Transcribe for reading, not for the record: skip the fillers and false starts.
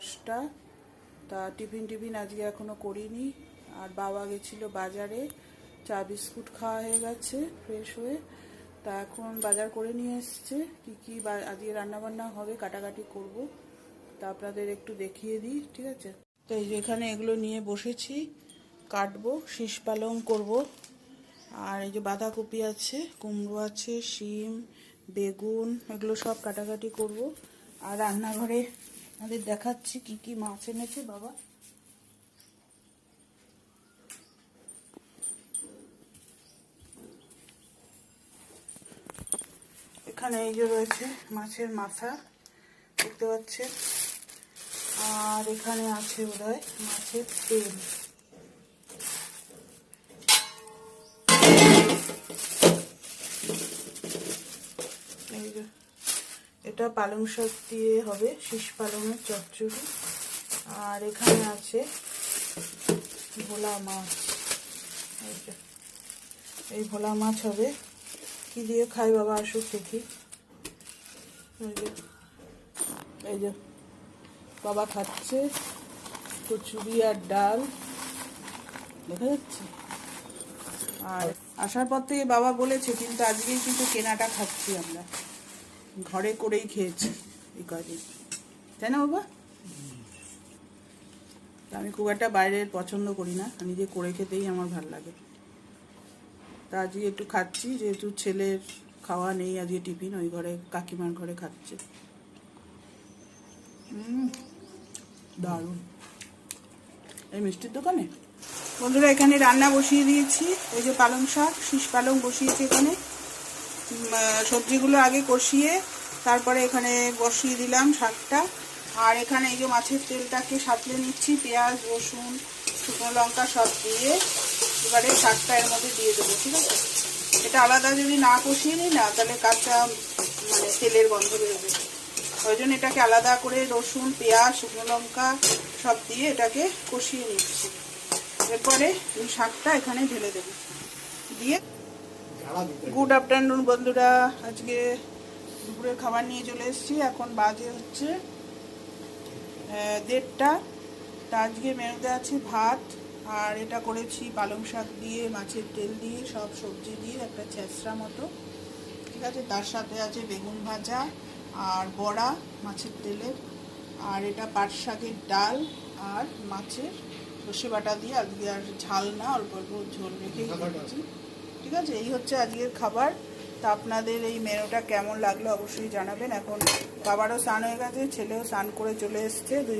10টা। তা টিফিন আজকে এখনো করিনি। আর বাবা গেছিল বাজারে, চা বিস্কুট খাওয়া হয়ে গেছে ফ্রেশ হয়ে। তা এখন বাজার করে নিয়ে এসছে, কি আজকে রান্নাবান্না হবে, কাটাকাটি করব। তা আপনাদের একটু দেখিয়ে দিই, ঠিক আছে? তো এই যে এখানে এগুলো নিয়ে বসেছি, কাটবো, শীষ পালং করব। আর এই যে বাঁধাকপি আছে, কুমড়ো আছে, শিম, বেগুন, এগুলো সব কাটাকাটি করব। আর রান্নাঘরে আমাদের দেখাচ্ছি কি মাছ এনেছে বাবা। এখানে এই যে রয়েছে মাছের মাথা, দেখতে পাচ্ছেন। আর এখানে আছে বোধহয় মাছের তেল। এই যে এটা পালং শাক দিয়ে হবে, শীষ পালংয়ের চচ্চড়ি। আর এখানে আছে ভোলা মাছ, এই ভোলা মাছ হবে। কি দিয়ে খাই বাবা, আসুক দেখি। এই যে বাবা খাচ্ছে কচুরি আর ডাল, দেখা যাচ্ছে। আর আসার পর থেকে বাবা বলেছে, কিন্তু আজকেই কিন্তু কেনাটা খাচ্ছি আমরা, ঘরে করেই খেয়েছি এই কদিন, তাই না বাবা? আমি খুব একটা বাইরের পছন্দ করি না, নিজে করে খেতেই আমার ভালো লাগে। তা আজকে একটু খাচ্ছি, যেহেতু ছেলের খাওয়া নেই আজকে, টিফিন ওই ঘরে কাকিমার ঘরে খাচ্ছে। দারুণ। এই মিষ্টির দোকানে বন্ধুরা এখানে রান্না বসিয়ে দিয়েছি। এই যে পালং শাক, শীষ পালং বসিয়েছি এখানে। সবজিগুলো আগে কষিয়ে তারপরে এখানে বসিয়ে দিলাম শাকটা। আর এখানে এই যে মাছের তেলটাকে সাঁতলে নিচ্ছি, পেঁয়াজ, রসুন, শুকনো লঙ্কা সব দিয়ে এবারে শাকটা এর মধ্যে দিয়ে দেবো, ঠিক আছে? এটা আলাদা যদি না কষিয়ে নিই না, তাহলে কাঁচা মানে তেলের গন্ধ বেরোবে। ওই জন্য এটাকে আলাদা করে রসুন, পেঁয়াজ, শুকনো লঙ্কা সব দিয়ে এটাকে কষিয়ে নিচ্ছি। এরপরে এই শাকটা এখানে ঢেলে দেবো, দিয়ে। গুড আফটারনুন বন্ধুরা, আজকে দুপুরের খাবার নিয়ে চলে এসেছি। এখন বাজে হচ্ছে 1:30টা। তা আজকে মেনুতে আছে ভাত, আর এটা করেছি পালং শাক দিয়ে, মাছের তেল দিয়ে, সব সবজি দিয়ে একটা ছেঁচড়া মতো, ঠিক আছে? তার সাথে আছে বেগুন ভাজা আর বড়া মাছের তেলের। আর এটা পাট শাকের ডাল আর মাছের সর্ষে বাটা দিয়ে, আজকে আর ঝাল না, অল্প অল্প ঝোল রেখেই রেখেছি, ঠিক আছে? এই হচ্ছে আজকের খাবার। তা আপনাদের এই মেনুটা কেমন লাগলো অবশ্যই জানাবেন। এখন বাবারও স্নান হয়ে গেছে, ছেলেও স্নান করে চলে এসছে, দুজন